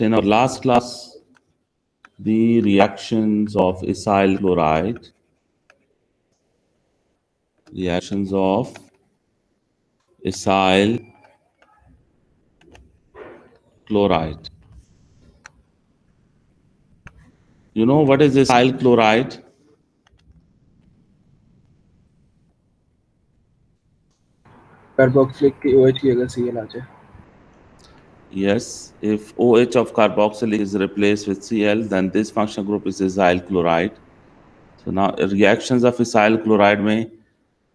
In our last class, the reactions of acyl chloride, reactions of acyl chloride. You know what is acyl chloride? Carboxylic की OH की जगह Cl आ जाए. Yes, if OH of carboxylic is replaced with Cl, then this functional group is acyl chloride. So now reactions of acyl chloride में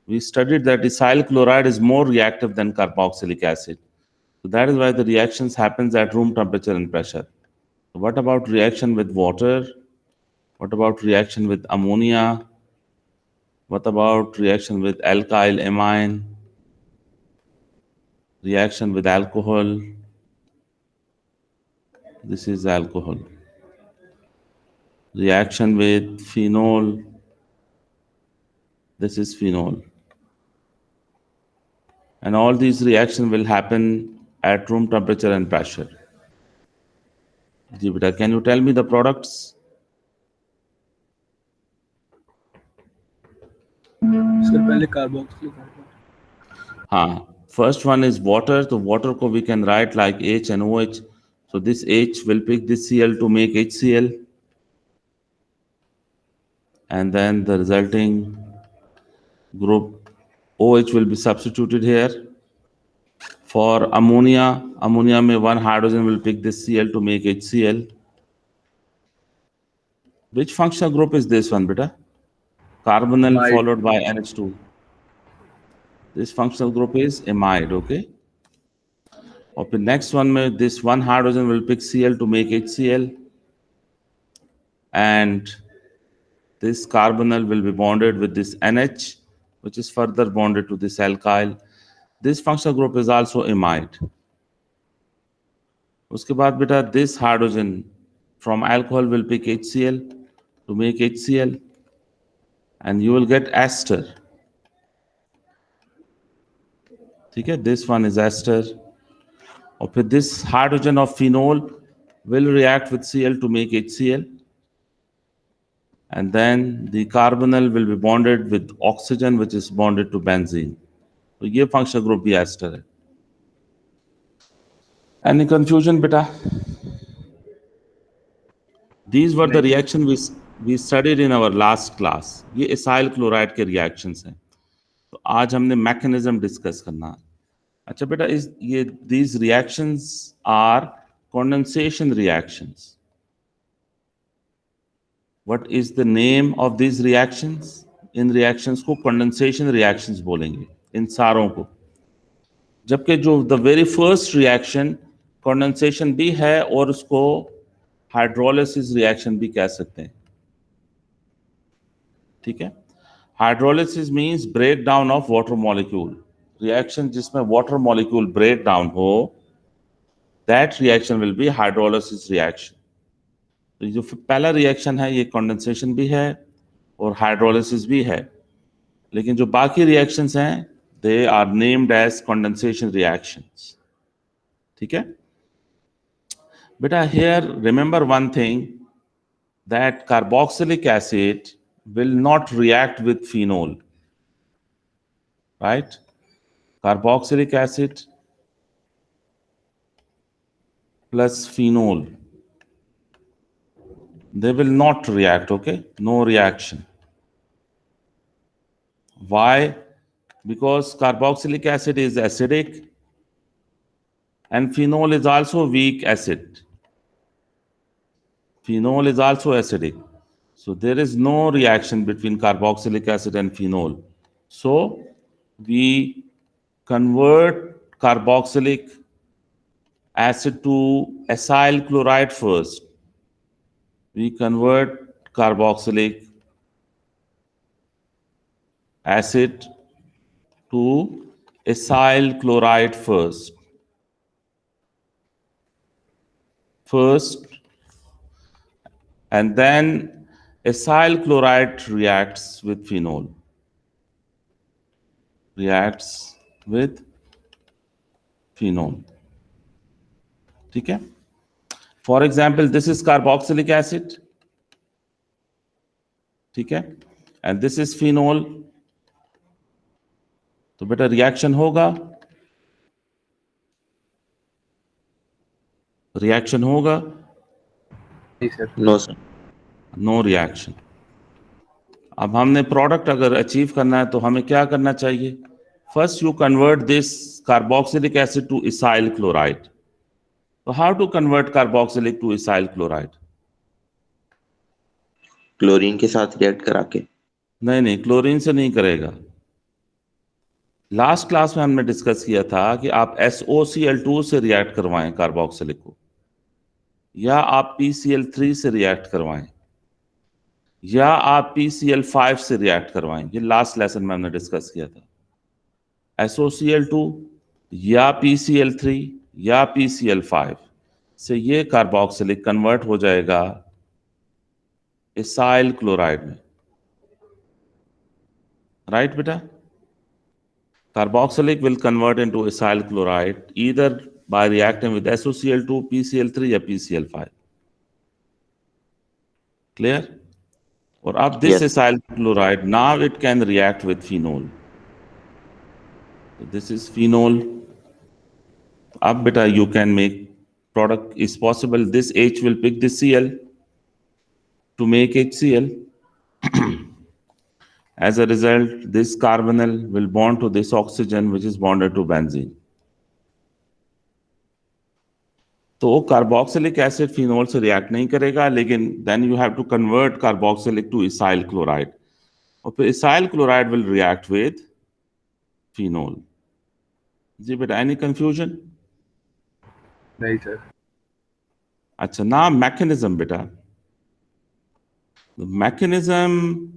we studied that acyl chloride is more reactive than carboxylic acid. So that is why the reactions happens at room temperature and pressure. What about reaction with water? What about reaction with ammonia? What about reaction with alkyl amine? Reaction with alcohol? This is alcohol. Reaction with phenol? This is phenol. And all these reactions will happen at room temperature and pressure. Jupiter, can you tell me the products? Sir पहले carboxylic हाँ, first one is water. So water ko we can write like H and OH. So this H will pick this Cl to make HCl. And then the resulting group OH will be substituted here. For ammonia, ammonia में one hydrogen will pick this Cl to make HCl. Which functional group is this one, beta? Carbonyl amide. followed by NH2. This functional group is amide, okay? और फिर next one में this one hydrogen will pick Cl to make HCl. And this carbonyl will be bonded with this NH, which is further bonded to this alkyl. This functional group is also amide. उसके बाद बेटा this hydrogen from alcohol will pick HCl to make HCl, and you will get ester. ठीक है, this one is ester. और फिर this hydrogen of phenol will react with Cl to make HCl, and then the carbonyl will be bonded with oxygen, which is bonded to benzene. तो ये functional group भी ester है. Any confusion, beta? These were the नहीं. reaction we studied in our last class. ये acyl chloride के reactions हैं. तो आज हमने मैकेनिज्म डिस्कस करना है. अच्छा बेटा, इस ये these reactions are condensation reactions. What is the name of these reactions? In reactions को condensation reactions बोलेंगे, इन सारों को. जबकि जो the very first reaction condensation भी है और उसको हाइड्रोलिसिस रिएक्शन भी कह सकते हैं. ठीक है, hydrolysis means break down of water molecule. Reaction जिसमें वाटर मॉलिक्यूल ब्रेक डाउन हो, that reaction will be hydrolysis reaction. तो जो पहला रिएक्शन है ये कंडेंसेशन भी है और हाइड्रोलिसिस भी है, लेकिन जो बाकी रिएक्शंस हैं they are named as condensation reactions. ठीक है बेटा, here remember one thing, that carboxylic acid will not react with phenol, right? Carboxylic acid plus phenol, they will not react, okay? No reaction. Why? Because carboxylic acid is acidic and phenol is also weak acid. Phenol is also acidic. So there is no reaction between carboxylic acid and phenol. So we convert carboxylic acid to acyl chloride first. We convert carboxylic acid to acyl chloride first. And then acyl chloride reacts with phenol. Reacts with phenol. ठीक है. For example this is carboxylic acid, ठीक है, and this is phenol. तो बेटा reaction होगा, reaction होगा, नहीं sir. No sir. No reaction. अब हमने प्रोडक्ट अगर अचीव करना है तो हमें क्या करना चाहिए? First you convert this carboxylic acid to acyl chloride. तो how to convert carboxylic to acyl chloride? Chlorine के साथ रिएक्ट करा के। नहीं नहीं, क्लोरीन से नहीं करेगा। लास्ट क्लास में हमने डिस्कस किया था कि आप SOCl2 से रिएक्ट करवाएं कार्बोक्सिलिक को, या आप PCl3 से रिएक्ट करवाएं, या आप PCl5 से रिएक्ट करवाएं। ये लास्ट लेसन में हमने डिस्कस किया था। SOCl2 या PCl3 या PCl5 से ये कार्बोक्सिलिक कन्वर्ट हो जाएगा इसाइल क्लोराइड में। राइट बेटा? Carboxylic will convert into acyl chloride either by reacting with SOCl2, PCl3 या PCl5. Clear? और अब this Yes. acyl chloride now it can react with phenol. So this is phenol. अब बेटा you can make product is possible. This H will pick this Cl to make HCl. As a result, this carbonyl will bond to this oxygen which is bonded to benzene. तो carboxylic acid phenol से react नहीं करेगा, लेकिन then you have to convert carboxylic to acyl chloride, और फिर acyl chloride will react with phenol. जी बेटा, any confusion? नहीं सर। अच्छा, ना मैकेनिज्म बेटा, मैकेनिज्म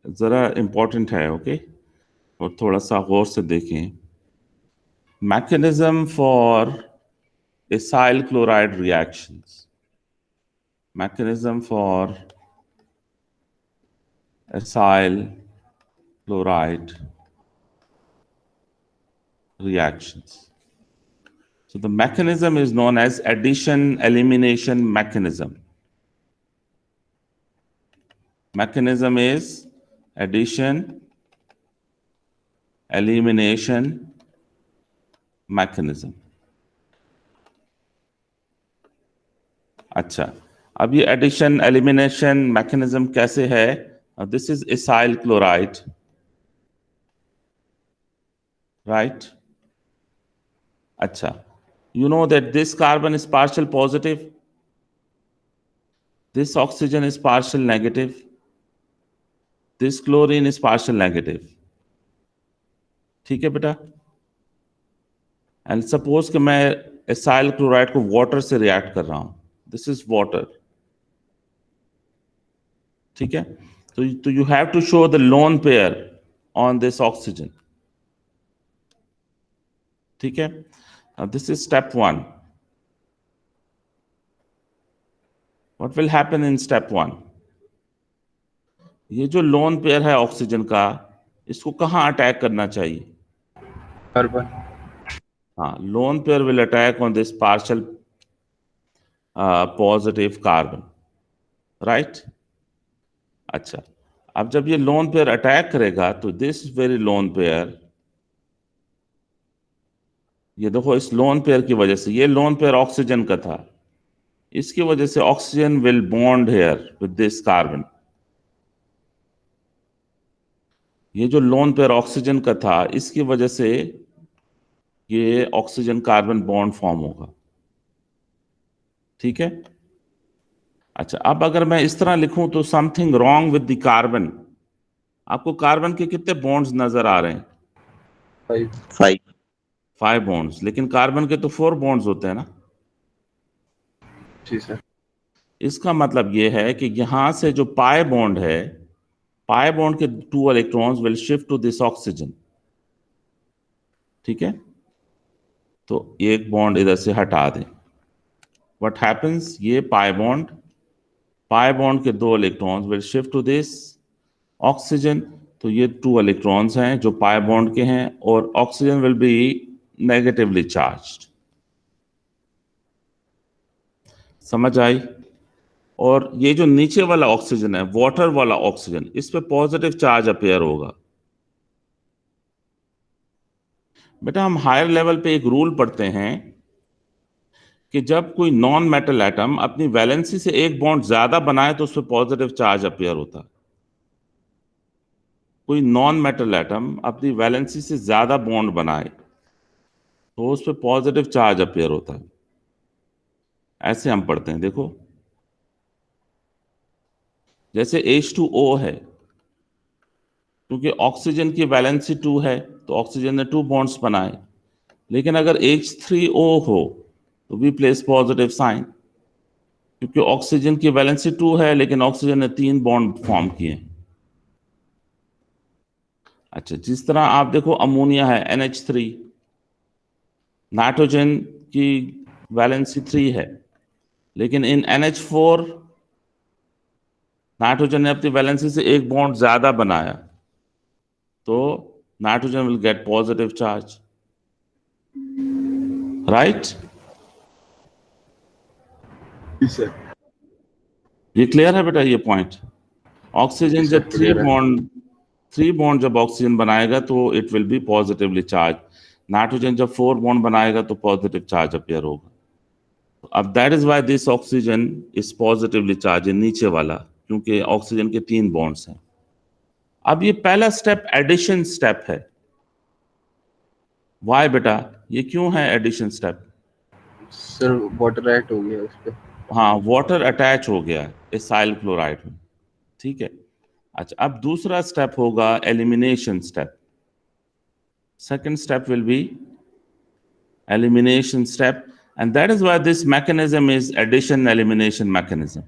जरा इंपॉर्टेंट है, ओके, और थोड़ा सा गौर से देखें। Mechanism for acyl chloride reactions. Mechanism for acyl chloride reactions. So the mechanism is known as addition-elimination mechanism. Mechanism is addition-elimination mechanism. अच्छा, अब ये एडिशन एलिमिनेशन मैकेनिज्म कैसे है? This is acyl chloride, right? अच्छा, you know that this carbon is partial positive, this oxygen is partial negative, this chlorine is partial negative. ठीक है बेटा? And suppose कि मैं इसाइल क्लोराइड को वाटर से रिएक्ट कर रहा हूं, दिस इज वाटर, ठीक है? तो you have to show the lone pair on this oxygen, ठीक है? This is step 1. What will happen in step 1? ये जो लोन पेयर है ऑक्सीजन का, इसको कहां अटैक करना चाहिए? कार्बन। हाँ, lone pair will attack on this partial positive carbon, right? अच्छा, अब जब ये लोन पेयर अटैक करेगा तो दिस वेरी लोन पेयर, ये देखो, इस लोन पेयर की वजह से, ये लोन पेयर ऑक्सीजन का था, इसकी वजह से oxygen will bond here with this carbon. ये जो लोन पेयर ऑक्सीजन का था, इसकी वजह से ये ऑक्सीजन कार्बन बॉन्ड फॉर्म होगा, ठीक है? अच्छा, अब अगर मैं इस तरह लिखूं तो something wrong with the carbon. आपको कार्बन के कितने बॉन्ड्स नजर आ रहे हैं? 5 5 बॉन्ड्स, लेकिन कार्बन के तो 4 बॉन्ड्स होते हैं ना। जी सर। इसका मतलब ये है कि यहां से जो पाई बॉन्ड है, पाई बॉन्ड के 2 electrons will shift to this oxygen, ठीक है? तो एक बॉन्ड इधर से हटा दें, व्हाट हैपेंस, ये पाई बॉन्ड के 2 electrons will shift to this oxygen. तो ये 2 इलेक्ट्रॉन्स हैं जो पाई बॉन्ड के हैं, और oxygen will B negatively charged. समझ आई? और ये जो नीचे वाला ऑक्सीजन है, वाटर वाला ऑक्सीजन, इस पे पॉजिटिव चार्ज अपेयर होगा। बेटा हम हायर लेवल पे एक रूल पढ़ते हैं कि जब कोई नॉन मेटल एटम अपनी वैलेंसी से एक बॉन्ड ज्यादा बनाए तो उस पर पॉजिटिव चार्ज अपेयर होता है। कोई नॉन मेटल एटम अपनी वैलेंसी से ज्यादा बॉन्ड बनाए तो उस पर पॉजिटिव चार्ज अपेयर होता है। ऐसे हम पढ़ते हैं, देखो जैसे H2O है, क्योंकि ऑक्सीजन की वैलेंसी 2 है तो ऑक्सीजन ने 2 बॉन्ड्स बनाए। लेकिन अगर H3O हो तो वी प्लेस पॉजिटिव साइन, क्योंकि ऑक्सीजन की वैलेंसी 2 है लेकिन ऑक्सीजन ने 3 बॉन्ड फॉर्म किए। अच्छा, जिस तरह आप देखो अमोनिया है NH3, नाइट्रोजन की वैलेंसी 3 है, लेकिन इन NH4 नाइट्रोजन ने अपनी वैलेंसी से एक बॉन्ड ज्यादा बनाया तो nitrogen will get positive charge, right? जी सर। ये क्लियर है बेटा ये पॉइंट? ऑक्सीजन Yes, sir, जब clear है। 3 बॉन्ड जब ऑक्सीजन बनाएगा तो it will be positively charge. Nitrogen जब 4 बॉन्ड बनाएगा तो पॉजिटिव चार्ज अपेयर होगा। अब that is why this oxygen is positively charge, नीचे वाला, क्योंकि ऑक्सीजन के 3 बॉन्ड्स हैं। अब ये पहला स्टेप एडिशन स्टेप है। वाई बेटा, ये क्यों है addition step? Sir water add हो गया उस पे। हाँ, वाटर अटैच हो गया है इसाइल क्लोराइड में, ठीक है। अच्छा, अब दूसरा स्टेप होगा elimination step. Second step will be elimination step, and that is why this mechanism is addition elimination mechanism.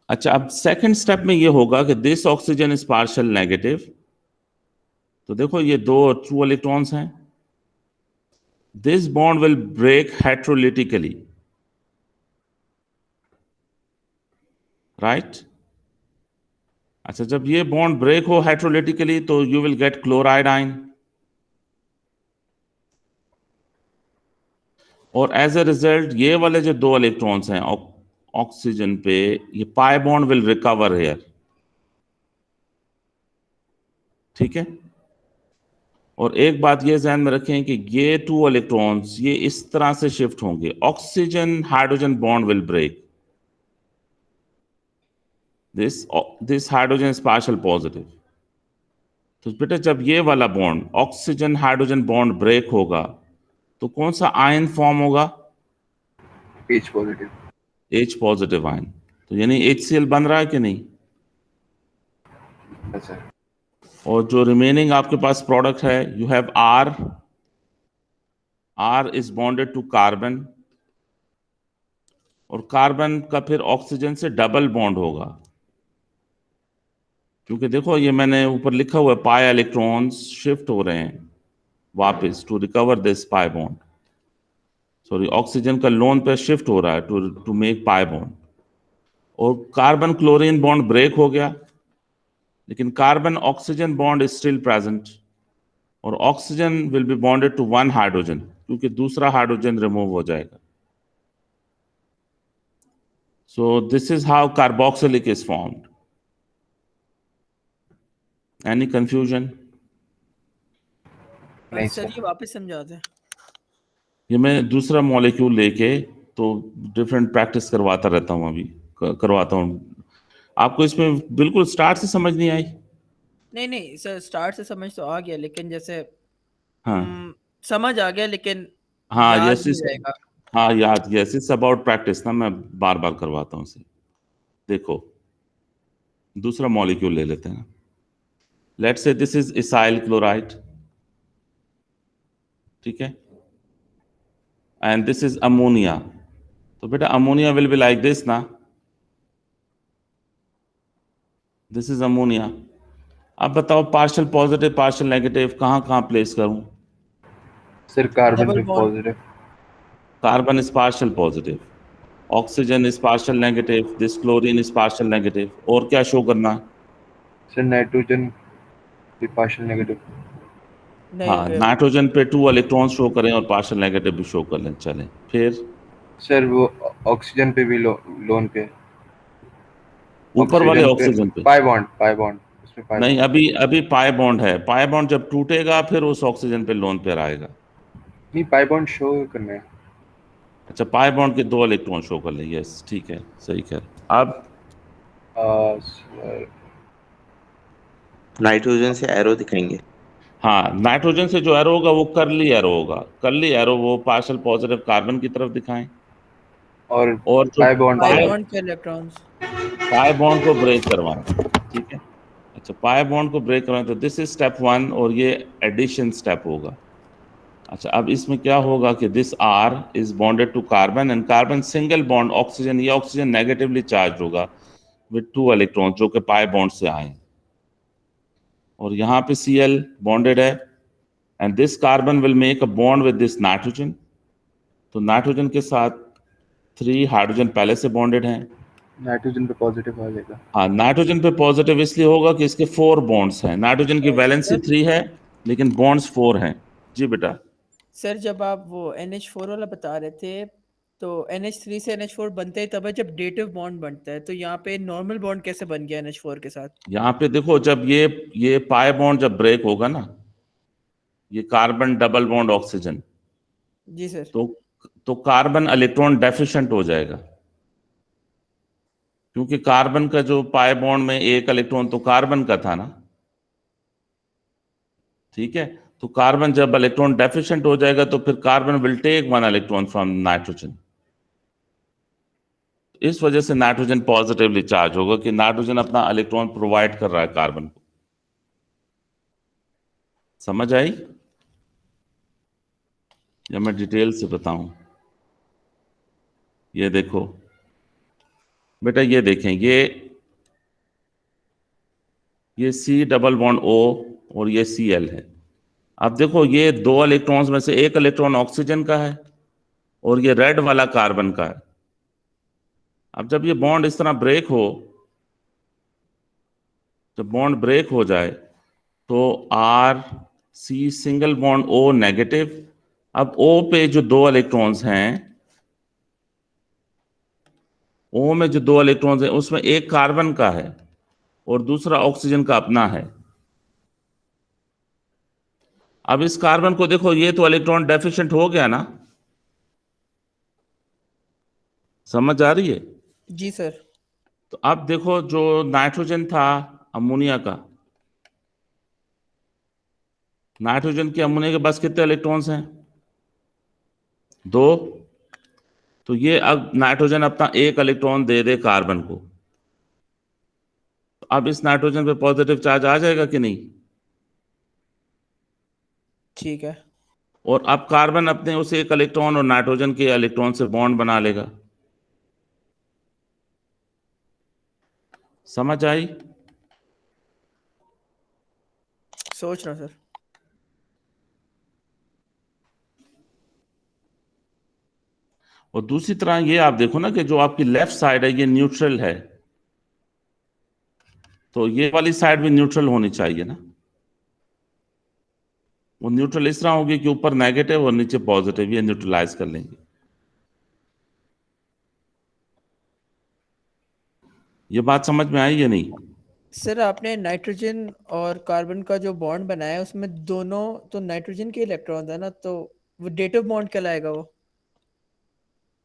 अच्छा, अब सेकंड स्टेप में ये होगा कि this oxygen is partial negative, तो देखो ये 2 ट्रू इलेक्ट्रॉन्स हैं, this bond will break heterolytically, right? अच्छा, जब ये बॉन्ड ब्रेक हो हेट्रोलिटिकली तो you will get chloride ion, और एज ए रिजल्ट ये वाले जो 2 इलेक्ट्रॉन्स हैं ऑक्सीजन पे, ये pi bond will recover here, ठीक है। और एक बात ये ध्यान में रखें कि ये 2 इलेक्ट्रॉन्स ये इस तरह से शिफ्ट होंगे, oxygen hydrogen bond will break, this hydrogen is partial positive. तो बेटा जब ये वाला bond oxygen hydrogen bond break होगा तो कौन सा आयन फॉर्म होगा? H positive. H positive ion, तो यानी HCl बन रहा है कि नहीं? अच्छा। और जो रिमेनिंग आपके पास प्रोडक्ट है, you have R is bonded to carbon, और कार्बन का फिर ऑक्सीजन से डबल बॉन्ड होगा, क्योंकि देखो ये मैंने ऊपर लिखा हुआ है पाई इलेक्ट्रॉन्स शिफ्ट हो रहे हैं वापस to recover this pi bond, sorry oxygen का लोन पे शिफ्ट हो रहा है टू मेक पाई बॉन्ड, और कार्बन क्लोरीन बॉन्ड ब्रेक हो गया, लेकिन carbon oxygen bond is still present, और oxygen will be bonded to 1 hydrogen, क्योंकि दूसरा हाइड्रोजन रिमूव हो जाएगा। So this is how carboxylic is formed. Any confusion? नहीं सर सर। ये वापस समझाते हैं। ये मैं दूसरा मॉलिक्यूल लेके तो डिफरेंट प्रैक्टिस करवाता रहता हूँ, अभी करवाता हूँ। आपको इसमें बिल्कुल स्टार्ट से समझ नहीं आई? नहीं सर, स्टार्ट से समझ तो आ गया, लेकिन जैसे हाँ समझ आ गया, लेकिन हाँ, याद यस नहीं रहेगा। हाँ याद, यस इट्स अबाउट प्रैक्टिस ना, मैं बार बार करवाता हूँ इसे। देखो दूसरा मॉलिक्यूल ले लेते हैं, let's say this is acyl chloride, ठीक है, एंड दिस इज अमोनिया। तो बेटा ammonia will be like this ना, दिस इज अमोनिया। अब बताओ पार्शियल पॉजिटिव पार्शियल नेगेटिव कहाँ कहाँ प्लेस करूं? सर कार्बन Double पे bond. Positive. Carbon is partial positive, oxygen is partial negative, this chlorine is partial negative, और क्या show करना? सर नाइट्रोजन पे पार्शियल नेगेटिव। नहीं हाँ, नाइट्रोजन पे 2 इलेक्ट्रॉन शो करें और पार्शियल नेगेटिव भी शो कर लें। चलें फिर सर वो ऑक्सीजन पे भी लोन पे है। ऊपर वाले ऑक्सीजन पे पाई बॉन्ड उसमें पाई नहीं, बॉन्ड। अभी अभी पाई बॉन्ड है। पाई बॉन्ड जब टूटेगा फिर उस ऑक्सीजन पे लोन पेयर आएगा। नहीं, पाई बॉन्ड शो करना है। अच्छा, पाई बॉन्ड के 2 इलेक्ट्रॉन शो कर ले। यस, ठीक है, सही कह रहे। अब सर नाइट्रोजन से एरो दिखाएंगे। हाँ, नाइट्रोजन से जो एरो होगा वो कर्ली एरो होगा। कर्ली एरो वो पार्शियल पॉजिटिव कार्बन की तरफ दिखाएं। और और जो पाई बॉन्ड पाई पे बॉन्ड के इलेक्ट्रॉन्स। पाई बॉन्ड को ब्रेक करवाएं। ठीक है। अच्छा, पाई बॉन्ड को ब्रेक करवाएं तो दिस इज स्टेप 1 और ये एडिशन स्टेप होगा। अच्छा, अब इसमें क्या होगा कि this R is bonded to carbon and carbon single bond oxygen, ये ऑक्सीजन नेगेटिवली चार्ज होगा विद 2 इलेक्ट्रॉन जो कि पाई बॉन्ड से आए। और यहाँ पे Cl बॉन्डेड है and this carbon will make a bond with this nitrogen. तो नाइट्रोजन के साथ 3 हाइड्रोजन पहले से बॉन्डेड हैं। नाइट्रोजन पे पॉजिटिव आ जाएगा। हाँ, नाइट्रोजन पे पॉजिटिव इसलिए होगा कि इसके 4 बॉन्ड्स हैं। नाइट्रोजन की वैलेंसी 3 है लेकिन बॉन्ड्स 4 हैं। जी बेटा। सर जब आप वो NH4 वाला बता रहे थे तो NH3 से NH4 बनता ही तब है जब डेटिव बॉन्ड बनता है, तो यहाँ पे नॉर्मल बॉन्ड कैसे बन गया NH4 के साथ? यहाँ पे देखो, जब ये पाई बॉन्ड जब ब्रेक होगा ना, ये कार्बन डबल बॉन्ड ऑक्सीजन, जी सर। तो कार्बन इलेक्ट्रॉन डेफिशिएंट हो जाएगा। क्योंकि कार्बन का जो पाई बॉन्ड में एक इलेक्ट्रॉन तो कार्बन का था ना। ठीक है। तो कार्बन जब इलेक्ट्रॉन डेफिशिएंट हो जाएगा तो फिर carbon will take 1 electron from nitrogen. इस वजह से नाइट्रोजन पॉजिटिवली चार्ज होगा कि नाइट्रोजन अपना इलेक्ट्रॉन प्रोवाइड कर रहा है कार्बन को। समझ आई या मैं डिटेल से बताऊं? ये देखो बेटा, ये देखें, ये C डबल बॉन्ड O और ये Cl है। अब देखो, ये 2 इलेक्ट्रॉन्स में से एक इलेक्ट्रॉन ऑक्सीजन का है और ये रेड वाला कार्बन का है। अब जब ये बॉन्ड इस तरह ब्रेक हो, जब बॉन्ड ब्रेक हो जाए तो RC single bond O negative. अब O पे जो 2 इलेक्ट्रॉन्स हैं, O में जो 2 इलेक्ट्रॉन्स हैं उसमें एक कार्बन का है और दूसरा ऑक्सीजन का अपना है। अब इस कार्बन को देखो, ये तो इलेक्ट्रॉन डेफिशिएंट हो गया ना। समझ आ रही है? जी सर। तो अब देखो, जो नाइट्रोजन था अमोनिया का, नाइट्रोजन के अमोनिया के पास कितने इलेक्ट्रॉन्स हैं? 2। तो ये अब नाइट्रोजन अपना एक इलेक्ट्रॉन दे दे कार्बन को, तो अब इस नाइट्रोजन पे पॉजिटिव चार्ज आ जाएगा कि नहीं? ठीक है। और अब कार्बन अपने उस एक इलेक्ट्रॉन और नाइट्रोजन के इलेक्ट्रॉन से बॉन्ड बना लेगा। समझ आई? सोच रहा हूँ सर। और दूसरी तरह ये आप देखो ना कि जो आपकी लेफ्ट साइड है ये न्यूट्रल है, तो ये वाली साइड भी न्यूट्रल होनी चाहिए ना। वो न्यूट्रल इस तरह होगी कि ऊपर नेगेटिव और नीचे पॉजिटिव, ये न्यूट्रलाइज कर लेंगे। ये बात समझ में आई या नहीं? सर आपने नाइट्रोजन और कार्बन का जो बॉन्ड बनाया है उसमें दोनों तो नाइट्रोजन के इलेक्ट्रॉन है ना, तो वो डेटिव बॉन्ड कहलाएगा वो?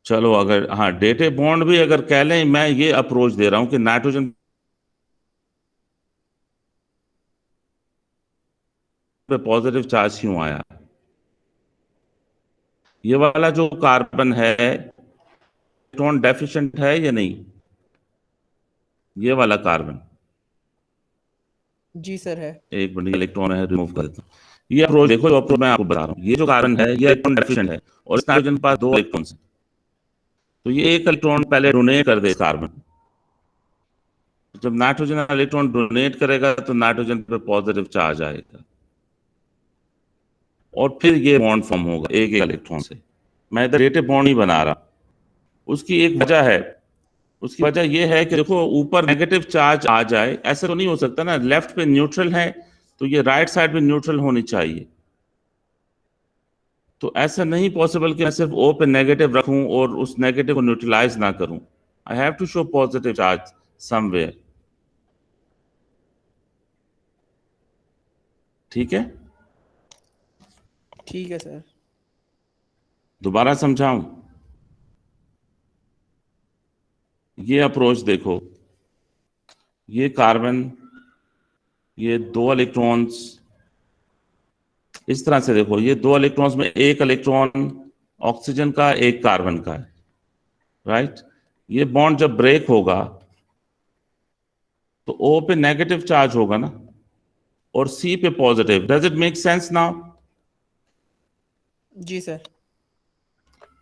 चलो, अगर हाँ डेटे बॉन्ड भी अगर कह लें, मैं ये अप्रोच दे रहा हूं कि नाइट्रोजन पे पॉजिटिव चार्ज क्यों आया। ये वाला जो कार्बन है इलेक्ट्रॉन डेफिशिएंट है या नहीं? ये वाला कार्बन, जी सर है। एक मिनट, इलेक्ट्रॉन है, रिमूव कर देता हूं। ये अप्रोच देखो, जो अप्रोच मैं आपको बता रहा हूँ, ये जो कार्बन है ये इलेक्ट्रॉन डेफिशिएंट है और इस नाइट्रोजन के पास 2 इलेक्ट्रॉन्स हैं। तो ये एक इलेक्ट्रॉन पहले डोनेट कर दे कार्बन। जब नाइट्रोजन इलेक्ट्रॉन डोनेट करेगा तो नाइट्रोजन पे पॉजिटिव चार्ज आएगा और फिर ये बॉन्ड फॉर्म होगा एक एक इलेक्ट्रॉन से। मैं इधर डेटे बॉन्ड नहीं बना रहा। उसकी एक वजह है, उसकी वजह यह है कि देखो, ऊपर नेगेटिव चार्ज आ जाए, ऐसा तो नहीं हो सकता ना। लेफ्ट पे न्यूट्रल है तो ये राइट साइड भी न्यूट्रल होनी चाहिए। तो ऐसा नहीं पॉसिबल कि मैं सिर्फ O पे नेगेटिव रखूं और उस नेगेटिव को न्यूट्रलाइज ना करूं. I have to show positive charge somewhere. ठीक है, ठीक है सर. दोबारा समझाऊं. ये अप्रोच देखो, ये कार्बन, ये 2 इलेक्ट्रॉन्स, इस तरह से देखो, ये 2 इलेक्ट्रॉन्स में एक इलेक्ट्रॉन ऑक्सीजन का, एक कार्बन का है, राइट. ये बॉन्ड जब ब्रेक होगा तो O पे नेगेटिव चार्ज होगा ना, और C पे positive. Does it make sense now? जी sir.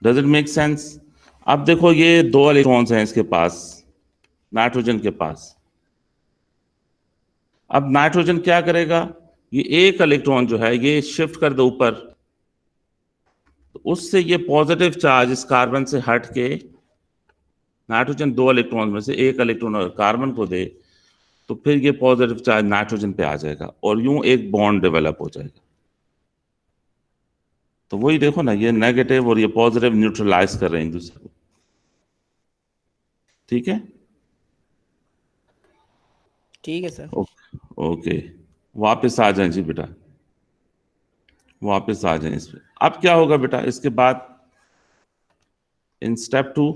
Does it make sense? अब देखो, ये 2 इलेक्ट्रॉन्स हैं इसके पास, नाइट्रोजन के पास. अब नाइट्रोजन क्या करेगा, ये एक इलेक्ट्रॉन जो है ये शिफ्ट कर दो ऊपर, तो उससे ये पॉजिटिव चार्ज इस कार्बन से हट के नाइट्रोजन 2 इलेक्ट्रॉन में से एक इलेक्ट्रॉन कार्बन को दे, तो फिर ये पॉजिटिव चार्ज नाइट्रोजन पे आ जाएगा और यूं एक बॉन्ड डेवलप हो जाएगा. तो वही देखो ना, ये नेगेटिव और ये पॉजिटिव न्यूट्रलाइज कर रहे हैं एक दूसरे को. ठीक है, ठीक है सर. ओके. वापस आ जाएं जी बेटा, वापस आ जाएं इस पे. अब क्या होगा बेटा इसके बाद, इन स्टेप 2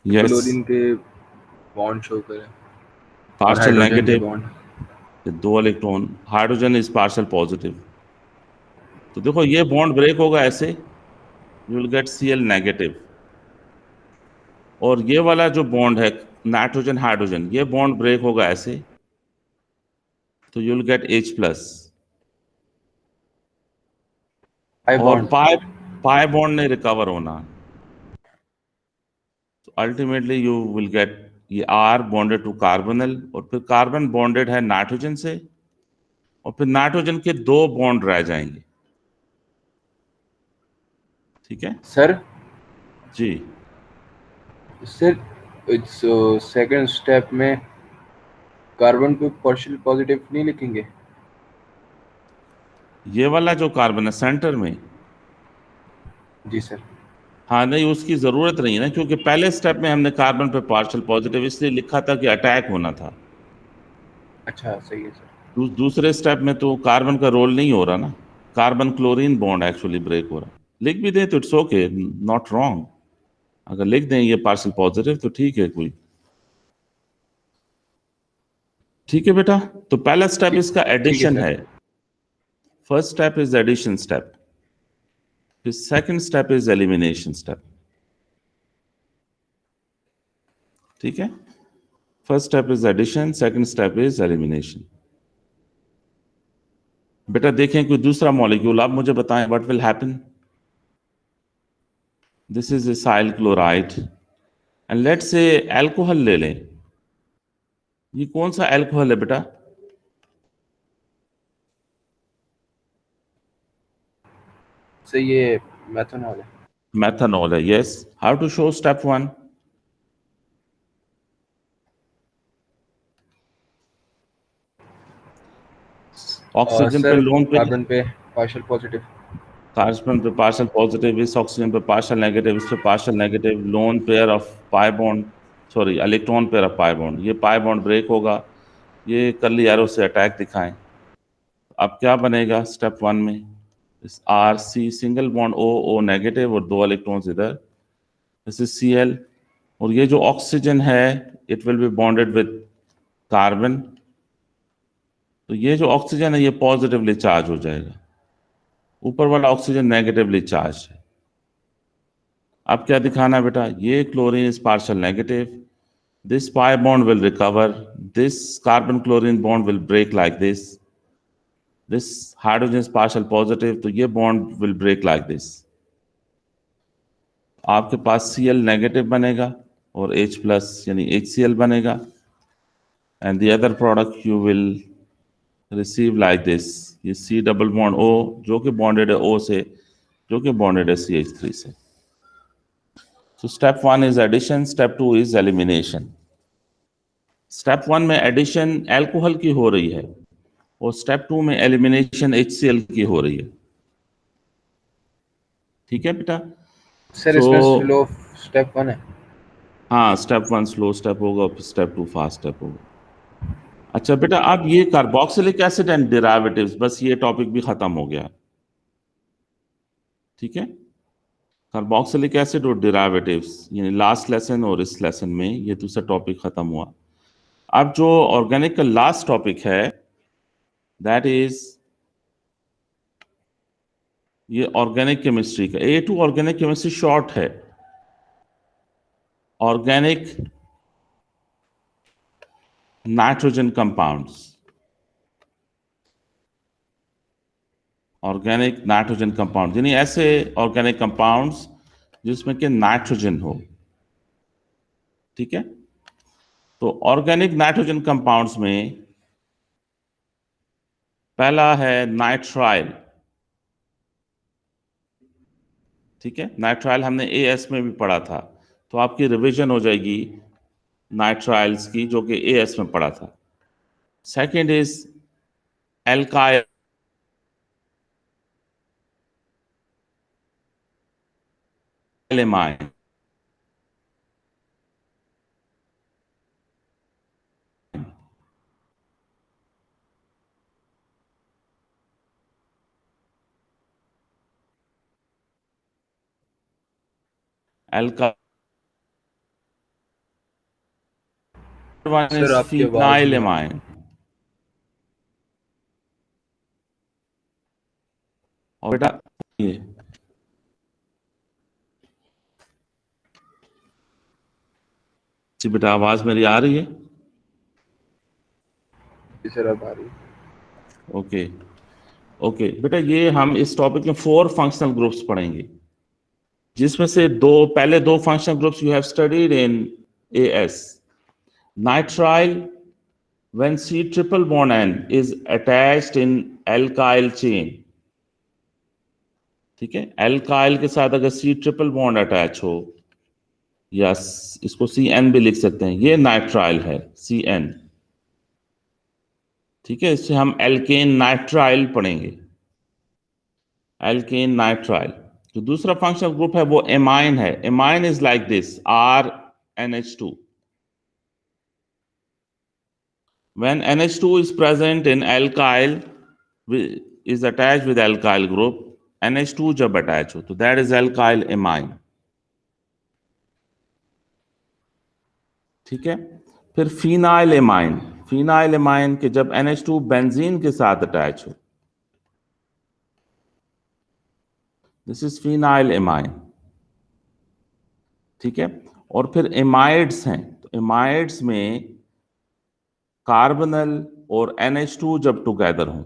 यस, क्लोरीन के बॉन्ड शो करें. पार्शियल हाइड्रोजन के negative, bond. 2 electron, hydrogen is partial positive. तो देखो ये बॉन्ड ब्रेक होगा ऐसे, you will get Cl negative. और ये वाला जो बॉन्ड है नाइट्रोजन हाइड्रोजन, ये बॉन्ड ब्रेक होगा ऐसे, तो you will get H plus. Pi और बॉन्ड. पाई बॉन्ड ने रिकवर होना, तो अल्टीमेटली यू विल गेट ये R बॉन्डेड टू कार्बोनिल, और फिर कार्बन बॉन्डेड है नाइट्रोजन से, और फिर नाइट्रोजन के 2 बॉन्ड रह जाएंगे. ठीक है सर जी. सर सेकंड स्टेप में कार्बन पे पार्शियल पॉजिटिव नहीं लिखेंगे? ये वाला जो कार्बन है सेंटर में, जी सर. हाँ नहीं, उसकी जरूरत नहीं है ना, क्योंकि पहले स्टेप में हमने कार्बन पे पार्शियल पॉजिटिव इसलिए लिखा था कि अटैक होना था. अच्छा सही है सर. दूसरे स्टेप में तो कार्बन का रोल नहीं हो रहा ना, carbon chlorine bond actually break हो रहा. लिख भी दें तो इट्स ओके, नॉट रॉन्ग. अगर लिख दें ये पार्शियल पॉजिटिव तो ठीक है, कोई. ठीक है बेटा, तो पहला स्टेप इसका एडिशन सर. है. First step is addition step, फिर second step is elimination step. ठीक है, first step is addition, second step is elimination. बेटा देखें कोई दूसरा मॉलिक्यूल, आप मुझे बताएं what will happen. This is acyl chloride, and let's say alcohol ले लें. ये कौन सा अल्कोहल है बेटा? सर ये मेथनॉल है. मेथनॉल है. Yes, how to show step 1? Oxygen पे लोन पे, कार्बन पे पार्शियल पॉजिटिव. कार्बन पे पार्शियल पॉजिटिव, इस ऑक्सीजन पे पार्शियल नेगेटिव, इस पे partial negative, lone pair of pi bond, sorry electron pair of pi bond. ये पाई बॉन्ड ब्रेक होगा, ये कर्ली एरो से अटैक दिखाएं. अब क्या बनेगा स्टेप 1 में, इस R C single bond O negative और 2 इलेक्ट्रॉन्स इधर, दिस इज Cl. और ये जो ऑक्सीजन है it will be bonded with carbon, तो ये जो ऑक्सीजन है ये पॉजिटिवली चार्ज हो जाएगा, ऊपर वाला ऑक्सीजन नेगेटिवली चार्ज है. अब क्या दिखाना है बेटा, ये chlorine is partial negative, this pi bond will recover, this carbon chlorine bond will break like this hydrogen is partial positive, तो ये bond will break like this. आपके पास Cl नेगेटिव बनेगा और H प्लस यानी HCl बनेगा, and the other product you will receive like this, ये C double bond O जो कि बॉन्डेड है O से, जो कि बॉन्डेड है CH3 से. So step 1 is addition, step 2 is elimination. Step 1 में एडिशन अल्कोहल की हो रही है, और स्टेप 2 में एलिमिनेशन HCl की हो रही है। ठीक है बेटा? सर So- इसमें स्लो स्टेप 1 है। हाँ, स्टेप 1 स्लो स्टेप होगा, फिर स्टेप 2 फास्ट स्टेप होगा। अच्छा बेटा, अब ये कार्बोक्सिलिक एसिड एंड डेरिवेटिव्स, बस ये टॉपिक भी खत्म हो गया। ठीक है, कार्बोक्सिलिक एसिड और डेरिवेटिव्स, यानी लास्ट लेसन और इस लेसन में ये दूसरा टॉपिक खत्म हुआ। अब जो ऑर्गेनिक का लास्ट टॉपिक है, दैट इज ये ऑर्गेनिक केमिस्ट्री का। A2 ऑर्गेनिक केमिस्ट्री शॉर्ट है। Organic nitrogen compounds, organic nitrogen compound, यानी ऐसे ऑर्गेनिक कंपाउंड्स जिसमें कि नाइट्रोजन हो। ठीक है, तो ऑर्गेनिक नाइट्रोजन कंपाउंड्स में पहला है नाइट्राइल। ठीक है, नाइट्राइल हमने AS में भी पढ़ा था, तो आपकी रिवीजन हो जाएगी नाइट्राइल्स की, जो कि AS में पढ़ा था। Second is alkyl amine. एल्का one सर is आपकी आवाज नहीं आ रही। phenylamine। और बेटा ये जी बेटा, आवाज मेरी आ रही है? जी सर अब आ रही है। ओके ओके बेटा, ये हम इस टॉपिक में 4 फंक्शनल ग्रुप्स पढ़ेंगे, जिसमें से पहले दो functional groups you have studied in AS। Nitrile when C triple bond N is attached in alkyl chain। ठीक है, एल्काइल के साथ अगर C ट्रिपल बॉन्ड अटैच हो, या इसको CN भी लिख सकते हैं, ये नाइट्राइल है, CN। ठीक है, इससे हम एल्केन नाइट्राइल पढ़ेंगे, एल्केन नाइट्राइल। जो दूसरा फंक्शनल ग्रुप है वो एमाइन है। Amine is like this, RNH2। When NH2 is present in alkyl is attached with alkyl group, NH2 जब अटैच हो तो that is alkyl amine। ठीक है, फिर फिनाइल एमाइन। फिनाइल एमाइन के जब NH2 बेंजीन के साथ अटैच हो, दिस इज फिनाइल एमाइन। ठीक है, और फिर एमाइड्स हैं, तो एमाइड्स में कार्बोनल और NH2 जब टुगेदर हों,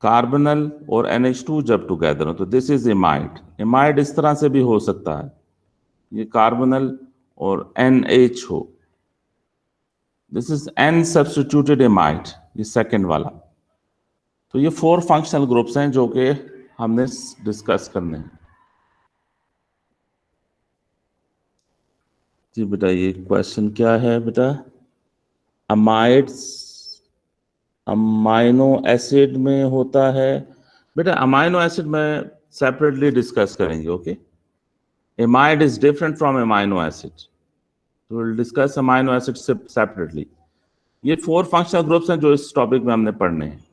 कार्बोनल और NH2 जब टुगेदर हो तो दिस इज एमाइड। एमाइड इस तरह से भी हो सकता है, ये कार्बोनल और NH हो, this is N substituted amide, ये सेकंड वाला। तो ये 4 फंक्शनल ग्रुप्स हैं जो कि हमने डिस्कस करने हैं। जी बेटा, ये क्वेश्चन क्या है बेटा? अमाइड्स अमाइनो एसिड में होता है बेटा। अमाइनो एसिड में सेपरेटली डिस्कस करेंगे। Okay, amide is different from amino acid, तो will discuss amino acid separately. ये 4 फंक्शनल ग्रुप्स हैं जो इस टॉपिक में हमने पढ़ने हैं।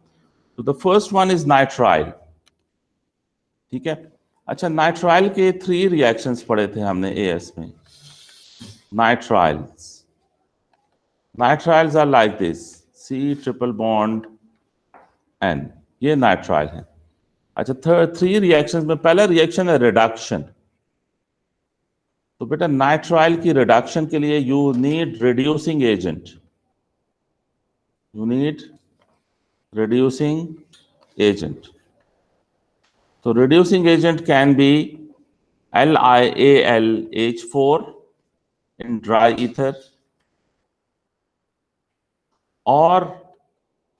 तो the first one is nitrile. ठीक है, अच्छा, नाइट्राइल के 3 रिएक्शंस पढ़े थे हमने AS में। Nitriles are like this, C triple bond N, ये नाइट्राइल है। अच्छा, 3 रिएक्शंस में पहला रिएक्शन है रिडक्शन। तो बेटा नाइट्राइल की रिडक्शन के लिए you need reducing agent, you need reducing agent. तो reducing agent can be LiAlH4 in dry ether, or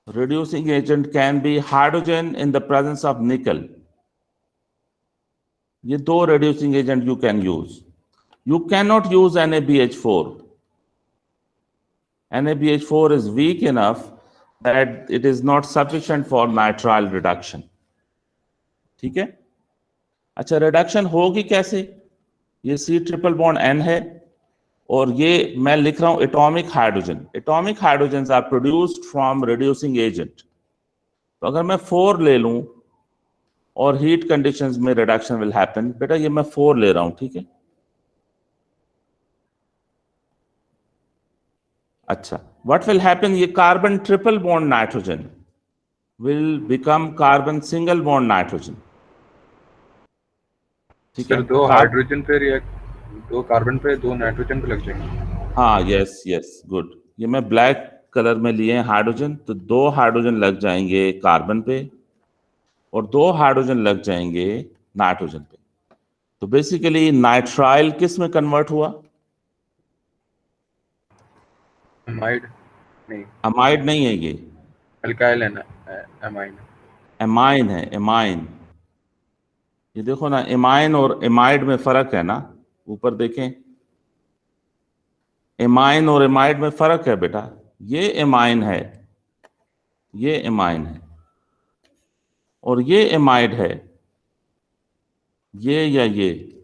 reducing agent can be hydrogen in the presence of nickel। ये 2 reducing agent you can use। You cannot use NaBH4, NaBH4 is weak enough that it is not sufficient for nitrile reduction. ठीक है? अच्छा, reduction होगी कैसे? ये C triple bond N है और ये मैं लिख रहा हूं atomic hydrogen. Atomic hydrogen are produced from reducing agent. तो अगर मैं 4 ले लूं और हीट कंडीशंस में रिडक्शन विल हैपन. बेटा ये मैं 4 ले रहा हूं, ठीक है? अच्छा, व्हाट विल हैपन? ये carbon triple bond nitrogen will become carbon single bond nitrogen. ठीक सर है? दो हाइड्रोजन पे रिएक्ट, 2 कार्बन पे 2 नाइट्रोजन पे लग जाएंगे. हाँ, यस यस, गुड. ये मैं ब्लैक कलर में लिए हैं हाइड्रोजन, तो 2 हाइड्रोजन लग जाएंगे कार्बन पे और 2 हाइड्रोजन लग जाएंगे नाइट्रोजन पे. तो बेसिकली नाइट्राइल किस में कन्वर्ट हुआ? अमाइड नहीं, अमाइड नहीं है, ये अल्काइल है ना, अमाइन. एमाइन है, एमाइन. ये देखो ना, एमाइन और एमाइड में फर्क है ना. ऊपर देखें, एमाइन और एमाइड में फर्क है बेटा. ये एमाइन है, ये एमाइन है, और ये एमाइड है. ये या ये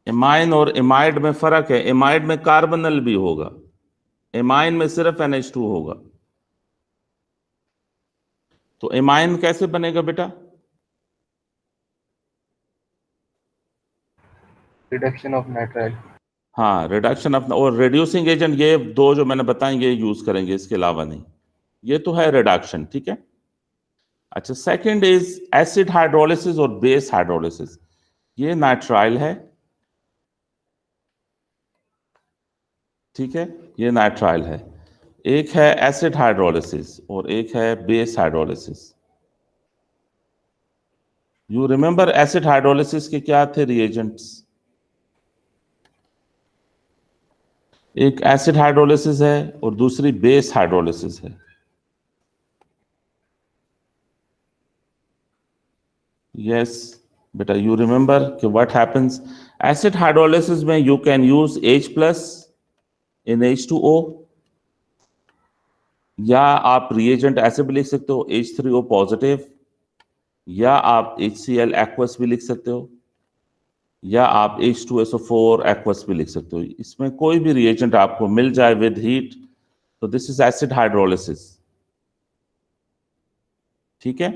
एमाइन और एमाइड में फर्क है. एमाइड में कार्बोनल भी होगा, एमाइन में सिर्फ NH2 होगा. तो एमाइन कैसे बनेगा बेटा? Reduction of nitrile. हाँ, रिडक्शन ऑफ, और रिड्यूसिंग एजेंट, ये 2 जो मैंने बताए ये यूज करेंगे, इसके अलावा नहीं. ये तो है रिडक्शन, ठीक है? अच्छा, सेकंड इज एसिड हाइड्रोलिसिस और बेस हाइड्रोलिसिस. ये नाइट्राइल है, ठीक है? ये नाइट्राइल है. एक है एसिड हाइड्रोलिसिस और एक है base hydrolysis. You remember acid hydrolysis के क्या थे रिएजेंट्स? एक एसिड हाइड्रोलिसिस है और दूसरी बेस हाइड्रोलिसिस है. यस बेटा, यू रिमेंबर कि व्हाट हैपेंस एसिड हाइड्रोलिसिस में? You can use H+ in H2O, या आप रिएजेंट ऐसे भी लिख सकते हो H3O पॉजिटिव, या आप HCl एक्वस भी लिख सकते हो, या आप H2SO4 एक्वस भी लिख सकते हो. इसमें कोई भी रिएजेंट आपको मिल जाए विद हीट, तो दिस इज एसिड हाइड्रोलिसिस. ठीक है?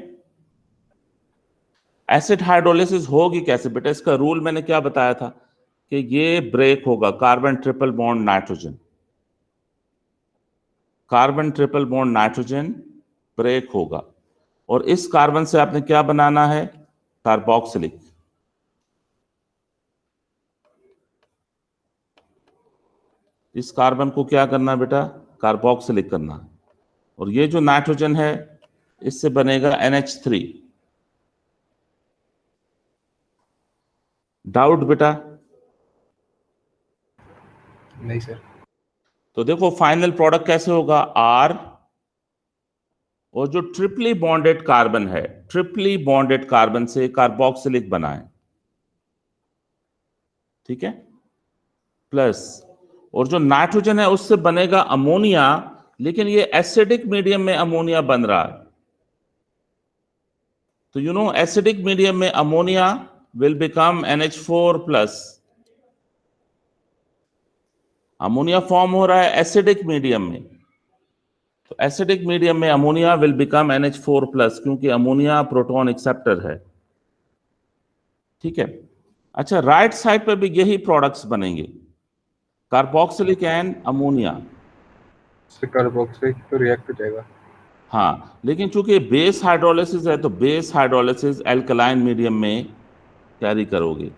एसिड हाइड्रोलिसिस होगी कैसे बेटा? इसका रूल मैंने क्या बताया था कि ये ब्रेक होगा carbon triple bond nitrogen. Carbon triple bond nitrogen break होगा और इस कार्बन से आपने क्या बनाना है? कार्बोक्सिलिक. इस कार्बन को क्या करना है बेटा? कार्बोक्सिलिक करना है. और ये जो नाइट्रोजन है इससे बनेगा NH3. डाउट बेटा? नहीं सर. तो देखो फाइनल प्रोडक्ट कैसे होगा? R और जो ट्रिपली बॉन्डेड कार्बन है, ट्रिपली बॉन्डेड कार्बन से कार्बोक्सिलिक बनाए, ठीक है? प्लस, और जो नाइट्रोजन है उससे बनेगा अमोनिया, लेकिन ये एसिडिक मीडियम में अमोनिया बन रहा है. तो यू नो एसिडिक मीडियम में ammonia will become NH4+. Ammonia form हो रहा है एसिडिक मीडियम में, तो एसिडिक मीडियम में अमोनिया विल बिकम NH4+, क्योंकि अमोनिया प्रोटॉन एक्सेप्टर है. ठीक है? अच्छा, राइट साइड पे भी यही प्रोडक्ट्स बनेंगे, कार्बोक्सिलिक एंड अमोनिया. कार्बोक्सिलिक तो रिएक्ट हो जाएगा. हाँ, लेकिन चूंकि बेस हाइड्रोलिसिस है तो बेस हाइड्रोलिसिस एल्कलाइन मीडियम में कैरी करोगे.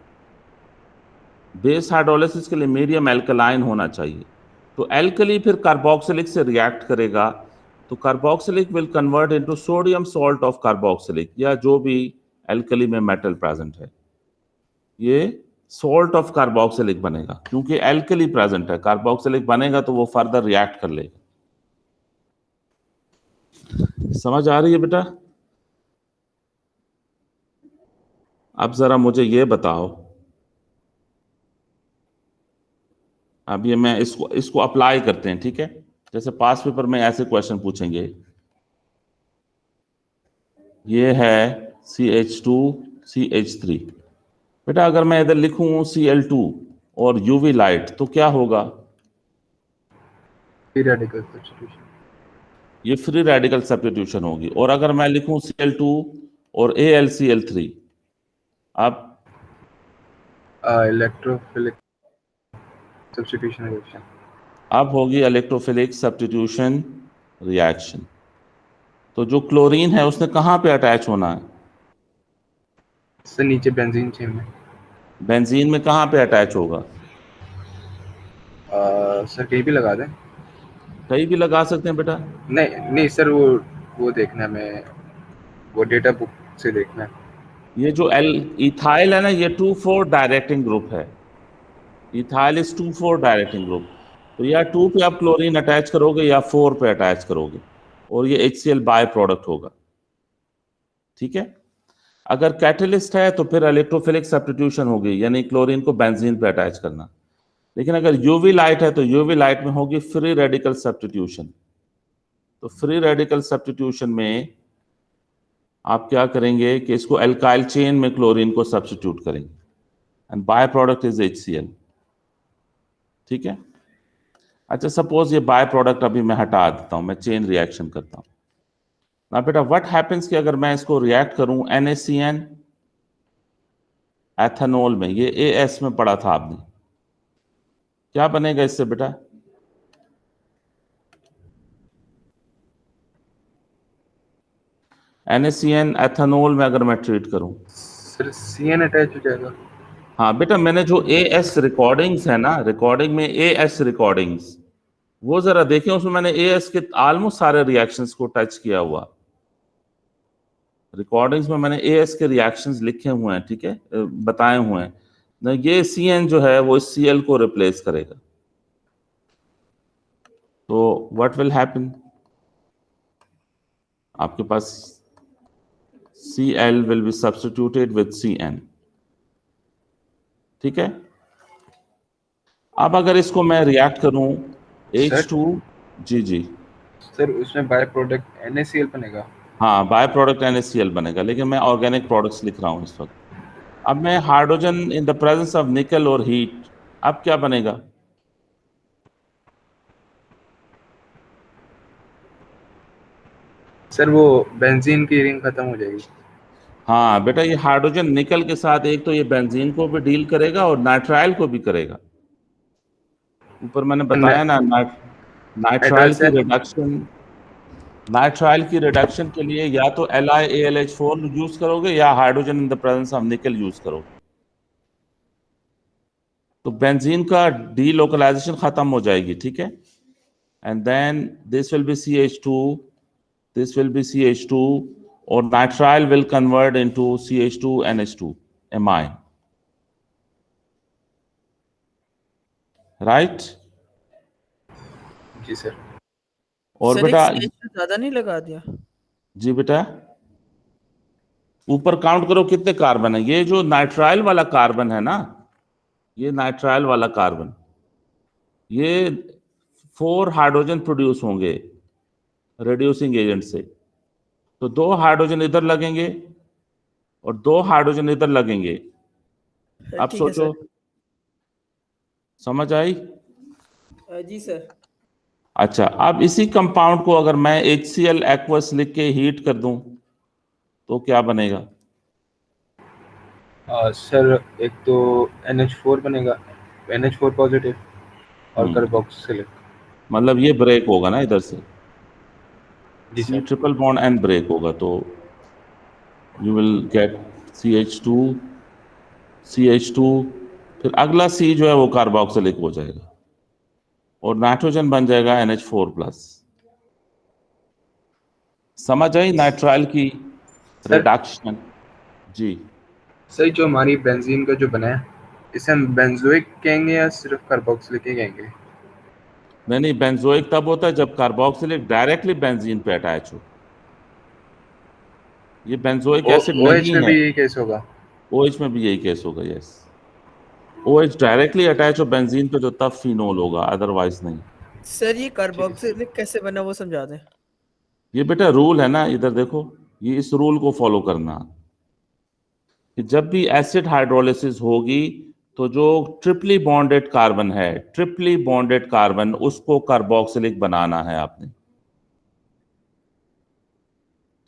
बेस हाइड्रोलिसिस के लिए मीडियम एल्कलाइन होना चाहिए. तो एल्कली फिर कार्बोक्सिलिक से रिएक्ट करेगा, तो carboxylic will convert into sodium salt of carboxylic, या जो भी एल्कली में मेटल प्रेजेंट है, ये सॉल्ट ऑफ कार्बोक्सिलिक बनेगा. क्योंकि एल्कली प्रेजेंट है, कार्बोक्सिलिक बनेगा तो वो फर्दर रिएक्ट कर लेगा. समझ आ रही है बेटा? अब जरा मुझे ये बताओ, अब ये मैं इसको अप्लाई करते हैं, ठीक है। जैसे पास पेपर में ऐसे क्वेश्चन पूछेंगे, ये है CH2CH3। बेटा अगर मैं इधर लिखूं Cl2 और UV लाइट तो क्या होगा? Free radical substitution. ये फ्री रेडिकल सब्स्टिट्यूशन होगी। और अगर मैं लिखूं Cl2 और AlCl3, अब इलेक्ट्रोफिलिक सब्स्टिट्यूशन रिएक्शन। अब होगी इलेक्ट्रोफिलिक सब्स्टिट्यूशन रिएक्शन। तो जो क्लोरीन है उसने कहाँ पे अटैच होना है? सर नीचे बेंजीन चेन में। बेंजीन में कहाँ पे अटैच होगा? सर कहीं भी लगा दें। कहीं भी लगा सकते हैं बेटा। नहीं नहीं सर, वो देखना है, मैं वो डेटा बुक से देखना है। ये जो इथाइल है ना, ये 2,4 डायरेक्टिंग ग्रुप है। Ethyl is 2,4 directing group. तो या 2 पे आप क्लोरीन अटैच करोगे या 4 पे अटैच करोगे, और ये HCl बाय प्रोडक्ट होगा, ठीक है। अगर कैटलिस्ट है तो फिर इलेक्ट्रोफिलिक सब्स्टिट्यूशन होगी, यानी क्लोरीन को बेंजीन पे अटैच करना। लेकिन अगर यूवी लाइट है तो यूवी लाइट में होगी फ्री रेडिकल सब्स्टिट्यूशन। तो फ्री रेडिकल सब्स्टिट्यूशन में आप क्या करेंगे कि इसको एल्काइल चेन में क्लोरीन को सब्स्टिट्यूट करेंगे, and by product is HCl, ठीक है। अच्छा, सपोज ये बाय प्रोडक्ट अभी मैं हटा देता हूं, मैं चेन रिएक्शन करता हूं ना बेटा। व्हाट हैपेंस कि अगर मैं इसको रिएक्ट करूं NaCN एथेनॉल में, ये AS में पढ़ा था आपने, क्या बनेगा इससे बेटा? NaCN एथेनॉल में अगर मैं ट्रीट करूं, सर CN अटैच हो जाएगा। हाँ बेटा, मैंने जो AS रिकॉर्डिंग्स है ना, रिकॉर्डिंग में AS रिकॉर्डिंग्स, वो जरा देखें, उसमें मैंने AS के ऑलमोस्ट सारे रिएक्शंस को टच किया हुआ। रिकॉर्डिंग्स में मैंने AS के रिएक्शंस लिखे हुए हैं, ठीक है, बताए हुए हैं ना। ये CN जो है वो Cl को रिप्लेस करेगा। तो व्हाट विल हैपन, आपके पास Cl will be substituted with CN, ठीक है। अब अगर इसको मैं रिएक्ट करूं H2, जी सर उसमें बाय प्रोडक्ट NaCl बनेगा। हाँ, बाय प्रोडक्ट NaCl बनेगा, लेकिन मैं ऑर्गेनिक प्रोडक्ट्स लिख रहा हूं इस वक्त। अब मैं hydrogen in the presence of निकल और हीट, अब क्या बनेगा? सर वो बेंजीन की रिंग खत्म हो जाएगी। हाँ बेटा, ये हाइड्रोजन निकल के साथ एक तो ये बेंजीन को भी डील करेगा और नाइट्राइल को भी करेगा। ऊपर मैंने बताया ना, नाइट्राइल की रिडक्शन के लिए या तो LiAlH4 यूज करोगे या hydrogen in the presence of निकल यूज करोगे। तो बेंजीन का डीलोकलाइजेशन खत्म हो जाएगी, ठीक है। And then this will be CH2, this will be CH2, or nitrile will convert into CH2NH2 amine, right? Ji sir. और सर एक बेटा, CH ज्यादा नहीं लगा दिया? जी बेटा, ऊपर काउंट करो कितने कार्बन है। ये जो नाइट्राइल वाला कार्बन है ना, ये नाइट्राइल वाला कार्बन, ये 4 हाइड्रोजन प्रोड्यूस होंगे रिड्यूसिंग एजेंट से। तो 2 हाइड्रोजन इधर लगेंगे और 2 हाइड्रोजन इधर लगेंगे। अब ठीक है सोचो, सर। समझ आई? जी सर। अच्छा, अब इसी कंपाउंड को अगर मैं HCl एक्वस लिख के हीट कर दूं तो क्या बनेगा? सर एक तो NH4 बनेगा, NH4 पॉजिटिव और कार्बोक्सिलिक। मतलब ये ब्रेक होगा ना इधर से, जी C sir. Triple bond N break होगा, तो you will gate CH2, CH2, फिर अगला C जो है वो कार्बोक्सिलिक हो जाएगा और नाइट्रोजन बन जाएगा NH4+। समझ आई नाइट्राइल की रिडक्शन? जी सर जो हमारी बेंजीन का जो बना है, इसे हम बेंजोइक कहेंगे या सिर्फ कार्बोक्सिलिक ही कहेंगे? नहीं, बेंजोइक तब होता है जब कार्बोक्सिलिक डायरेक्टली बेंजीन पे अटैच हो। ये बेंजोइक एसिड OH नहीं में है। भी यही केस होगा? OH में भी यही केस होगा, यस। OH डायरेक्टली अटैच हो बेंजीन पे तो तब फिनोल होगा, अदरवाइज नहीं। सर ये कार्बोक्सिलिक कैसे बना वो समझा दें। ये बेटा रूल है ना, इधर देखो, ये इस रूल को फॉलो करना कि जब भी एसिड हाइड्रोलिसिस होगी तो जो ट्रिपली बॉन्डेड कार्बन है, ट्रिपली बॉन्डेड कार्बन, उसको कार्बोक्सिलिक बनाना है आपने।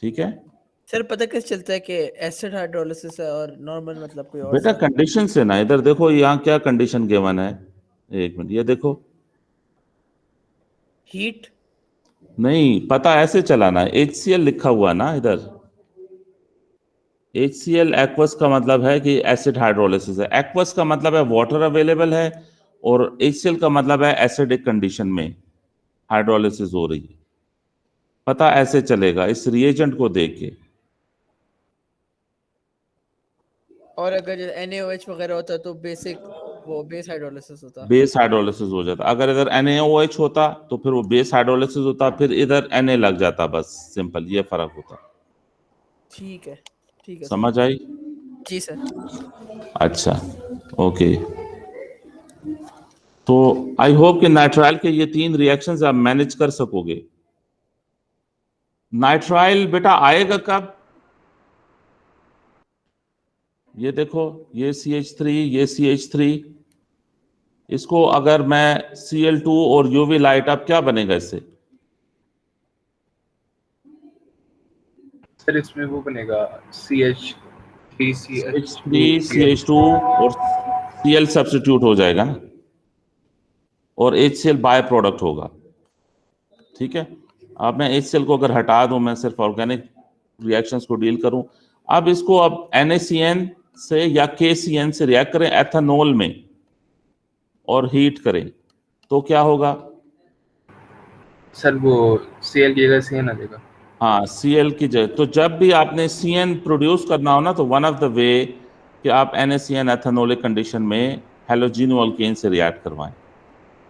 ठीक है सर पता कैसे चलता है कि एसिड हाइड्रोलिसिस है और नॉर्मल मतलब कोई और बेटा, सा। कंडीशन से ना, इधर देखो यहाँ क्या कंडीशन गिवन है, एक मिनट, ये देखो, हीट। नहीं पता ऐसे चलाना है, HCl लिखा हुआ ना इधर, HCl एक्वस का मतलब है कि एसिड हाइड्रोलिसिस है, एक्वस का मतलब है वाटर अवेलेबल है, और HCl का मतलब है एसिडिक कंडीशन में हाइड्रोलिसिस हो रही है। पता ऐसे चलेगा इस रिएजेंट को देख के। और अगर NaOH वगैरह होता तो बेसिक वो बेस हाइड्रोलिसिस होता। बेस हाइड्रोलिसिस हो जाता, अगर इधर NaOH होता तो फिर वो बेस हाइड्रोलिसिस होता, फिर इधर Na लग जाता, बस सिंपल ये फर्क होता। ठीक है सर। समझ आई? जी सर। अच्छा, ओके। तो आई होप कि नाइट्राइल के ये 3 रिएक्शंस आप मैनेज कर सकोगे। नाइट्राइल बेटा आएगा कब? ये देखो, ये CH3, ये CH3, इसको अगर मैं Cl2 और UV लाइट, अब क्या बनेगा इससे? सर इसमें वो बनेगा CH3 CH3CH2 CH2 और Cl सब्स्टिट्यूट हो जाएगा ना, और HCl बाय प्रोडक्ट होगा। ठीक है, अब मैं HCl को अगर हटा दूं, मैं सिर्फ ऑर्गेनिक रिएक्शंस को डील करूं, अब इसको अब NaCN से या KCN से रिएक्ट करें एथेनॉल में और हीट करें तो क्या होगा? सर वो Cl की जगह CN आ जाएगा। हाँ, Cl की जगह, तो जब भी आपने CN प्रोड्यूस करना हो ना, तो वन ऑफ द वे कि आप NaCN एथेनोलिक कंडीशन में हेलोजिनो अल्केन से रिएक्ट करवाएं,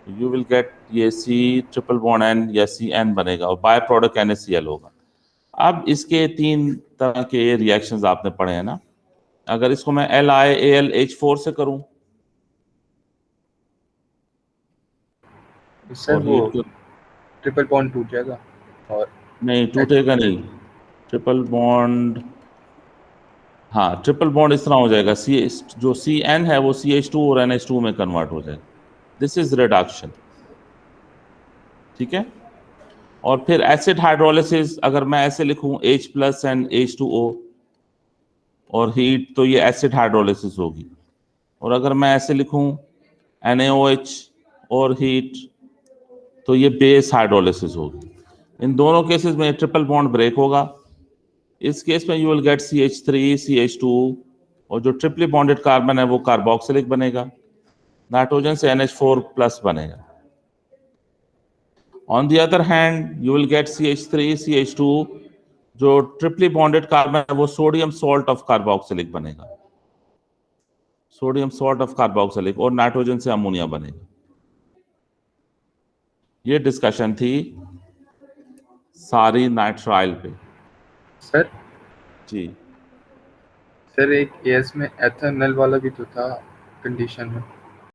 यू विल गेट ये C ट्रिपल बॉन्ड N या CN बनेगा और बाय प्रोडक्ट NaCl होगा। अब इसके 3 तरह के रिएक्शंस आपने पढ़े हैं ना, अगर इसको मैं LiAlH4 से करूं सर और वो हीट कर, ट्रिपल बॉन्ड टूट जाएगा और नहीं टूटेगा नहीं, ट्रिपल बॉन्ड, हाँ ट्रिपल बॉन्ड इस तरह हो जाएगा, सी जो CN है वो CH2 और NH2 में कन्वर्ट हो जाएगा, दिस इज रिडक्शन। ठीक है, और फिर एसिड हाइड्रोलिसिस, अगर मैं ऐसे लिखूं H+ एंड H2O और हीट, तो ये एसिड हाइड्रोलिसिस होगी, और अगर मैं ऐसे लिखूं NaOH और हीट, तो ये बेस हाइड्रोलिसिस होगी। इन दोनों केसेस में ट्रिपल बॉन्ड ब्रेक होगा। इस केस में you will gate CH3 CH2, और जो ट्रिपली बॉन्डेड कार्बन है वो कार्बोक्सिलिक बनेगा, नाइट्रोजन से NH4+ बनेगा। On the other hand you will gate CH3 CH2, जो ट्रिपली बॉन्डेड कार्बन है वो सोडियम सॉल्ट ऑफ कार्बोक्सिलिक बनेगा, सोडियम सॉल्ट ऑफ कार्बोक्सिलिक, और नाइट्रोजन से अमोनिया बनेगा। ये डिस्कशन थी सारी नाइट्राइल पे। सर जी, सर एक केस में एथेनॉल वाला भी तो था कंडीशन में।